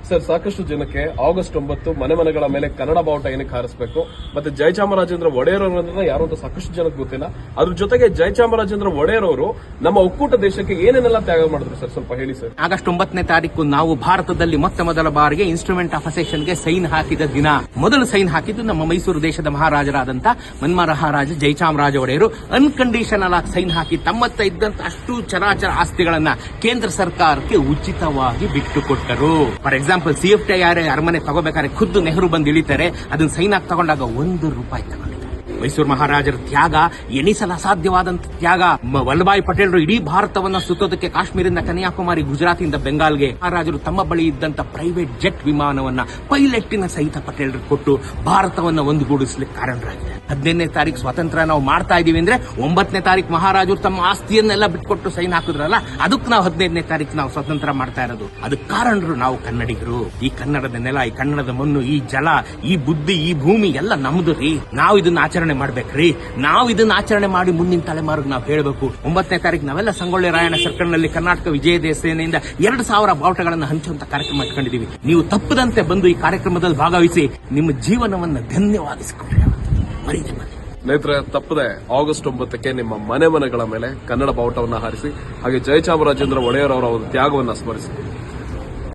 Sir, ಸಾಕಷ್ಟು ಜನಕ್ಕೆ August 9 ಮನೆ ಮನೆಗಳ ಮೇಲೆ ಕನ್ನಡ ಬಾವುಟ ಏನಕ್ಕೆ ಹಾರಿಸಬೇಕು, ಮತ್ತೆ ಜಯಚಾಮರಾಜೇಂದ್ರ ಒಡೆಯರ್ ಅವರನ್ನ ಯಾರು ಅಂತ ಸಾಕಷ್ಟು ಜನಕ್ಕೆ ಗೊತ್ತಿಲ್ಲ. ಅದ್ರ ಜೊತೆಗೆ ಜಯಚಾಮರಾಜೇಂದ್ರ ಒಡೆಯರ್ ಅವರು ನಮ್ಮ ಒಕ್ಕೂಟ ದೇಶಕ್ಕೆ ಏನೇನೆಲ್ಲ ತ್ಯಾಗ ಮಾಡಿದ್ರು ಸರ್, ಸ್ವಲ್ಪ ಹೇಳಿ ಸರ್. ಆಗಸ್ಟ್ 9ನೇ ತಾರೀಕು ನಾವು ಭಾರತದಲ್ಲಿ ಮೊದಲ ಬಾರಿಗೆ ಇನ್ಸ್ಟ್ರೂಮೆಂಟ್ ಆಫ್ ಅಸೆಷನ್ಗೆ ಸೈನ್ ಹಾಕಿದ ದಿನ. ಮೊದಲು ಸೈನ್ ಹಾಕಿದ್ದು ನಮ್ಮ ಮೈಸೂರು ದೇಶದ ಮಹಾರಾಜರಾದಂತ ಮನ್ಮಹಾರಾಜ ಜಯಚಾಮರಾಜ ಒಡೆಯರು ಅನ್ಕಂಡೀಷನಲ್ ಆಗಿ ಸೈನ್ ಹಾಕಿ ತಮ್ಮತ್ತ ಇದ್ದಂತ ಅಷ್ಟು ಚರಾಚರ ಆಸ್ತಿಗಳನ್ನ ಕೇಂದ್ರ ಸರ್ಕಾರಕ್ಕೆ ಉಚಿತವಾಗಿ ಬಿಟ್ಟುಕೊಟ್ಟರು. ಫಾರ್ ಎಕ್ಸಾಂಪಲ್ CFTI ಅರಮನೆ ತಗೋಬೇಕಾದ್ರೆ ಖುದ್ದು ನೆಹರು ಬಂದು ಇಳಿತಾರೆ, ಅದನ್ನ ಸೈನ್ ಹಾಕಿ ತಗೊಂಡಾಗ ₹1 ತಗೊಂಡಿದ್ದಾರೆ. ಮೈಸೂರು ಮಹಾರಾಜರ ತ್ಯಾಗ ಎಣಿಸಲು ಅಸಾಧ್ಯವಾದಂತ ತ್ಯಾಗ. ವಲ್ಲಭಾಯಿ ಪಟೇಲರು ಇಡೀ ಭಾರತವನ್ನ ಸುತ್ತೋದಕ್ಕೆ ಕಾಶ್ಮೀರದಿಂದ ಕನ್ಯಾಕುಮಾರಿ, ಗುಜರಾತಿಂದ ಬೆಂಗಾಲ್ಗೆ ಮಹಾರಾಜರು ತಮ್ಮ ಬಳಿ ಇದ್ದಂತ ಪ್ರೈವೇಟ್ ಜೆಟ್ ವಿಮಾನವನ್ನ ಪೈಲಟ್ಟಿನ ಸಹಿತ ಪಟೇಲರು ಕೊಟ್ಟು ಭಾರತವನ್ನ ಒಂದುಗೂಡಿಸಲಿಕ್ಕೆ ಕಾರಣರಾಗಿದೆ. 15ನೇ ತಾರೀಕು ಸ್ವಾತಂತ್ರ್ಯ ನಾವು ಮಾಡ್ತಾ ಇದೀವಿ ಅಂದ್ರೆ 9ನೇ ತಾರೀಕು ಮಹಾರಾಜರು ತಮ್ಮ ಆಸ್ತಿಯನ್ನೆಲ್ಲ ಬಿಟ್ಕೊಟ್ಟು ಸೈನ್ ಹಾಕಿದ್ರಲ್ಲ, ಅದಕ್ಕೆ ನಾವು 15ನೇ ತಾರೀಕು ನಾವು ಸ್ವತಂತ್ರ ಮಾಡ್ತಾ ಇರೋದು. ಅದಕ್ಕೆ ಕಾರಣರು ನಾವು ಕನ್ನಡಿಗರು. ಈ ಕನ್ನಡದ ನೆಲ, ಈ ಕನ್ನಡದ ಮಣ್ಣು, ಈ ಜಲ, ಈ ಬುದ್ಧಿ, ಈ ಭೂಮಿ ಎಲ್ಲ ನಮ್ದು ರೀ. ನಾವು ಇದನ್ನ ಆಚರಣೆ ಮಾಡ್ಬೇಕ್ರಿ. ನಾವು ಇದನ್ನ ಆಚರಣೆ ಮಾಡಿ ಮುಂದಿನ ತಲೆಮಾರಿಗೆ ನಾವು ಹೇಳಬೇಕು. 9ನೇ ತಾರೀಕು ನಾವೆಲ್ಲ ಸಂಗೊಳ್ಳಿ ರಾಯಣ್ಣ ಸರ್ಕಲ್ ನಲ್ಲಿ ಕರ್ನಾಟಕ ವಿಜಯ ಸೇನೆಯಿಂದ 2000 ಬಾವುಟಗಳನ್ನು ಹಂಚುವಂತ ಕಾರ್ಯಕ್ರಮ ಇಟ್ಕೊಂಡಿದ್ದೀವಿ. ನೀವು ತಪ್ಪದಂತೆ ಬಂದು ಈ ಕಾರ್ಯಕ್ರಮದಲ್ಲಿ ಭಾಗವಹಿಸಿ ನಿಮ್ಮ ಜೀವನವನ್ನು ಧನ್ಯವಾಗಿಸಿಕೊಡ್ರಿ. ಸ್ನೇಹಿತರೆ, ತಪ್ಪದೆ ಆಗಸ್ಟ್ 9ಕ್ಕೆ ನಿಮ್ಮ ಮನೆಗಳ ಮೇಲೆ ಕನ್ನಡ ಬಾವುಟವನ್ನು ಹಾರಿಸಿ, ಹಾಗೆ ಜಯಚಾಮರಾಜೇಂದ್ರ ಒಡೆಯರ್ ಅವರ ಒಂದು ತ್ಯಾಗವನ್ನು ಸ್ಮರಿಸಿ.